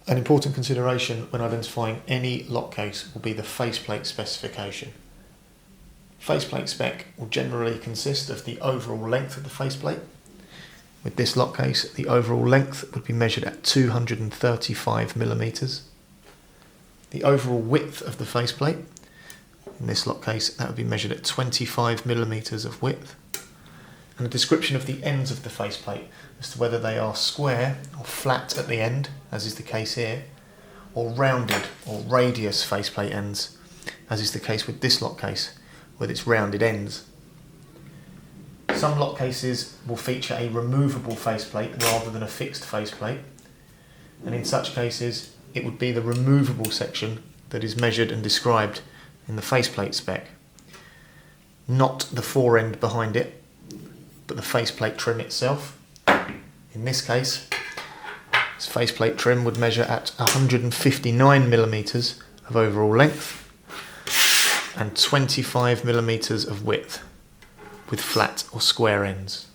An important consideration when identifying any lock case will be the faceplate specification. Faceplate spec will generally consist of the overall length of the faceplate. With this lock case, the overall length would be measured at 235 millimeters. The overall width of the faceplate, in this lock case, that would be measured at 25 millimeters of width. And a description of the ends of the faceplate as to whether they are square or flat at the end, as is the case here, or rounded or radius faceplate ends, as is the case with this lock case, with its rounded ends. Some lock cases will feature a removable faceplate rather than a fixed faceplate, and in such cases it would be the removable section that is measured and described in the faceplate spec, not the forend behind it, but the faceplate trim itself. In this case, this faceplate trim would measure at 159 millimeters of overall length and 25 millimeters of width, with flat or square ends.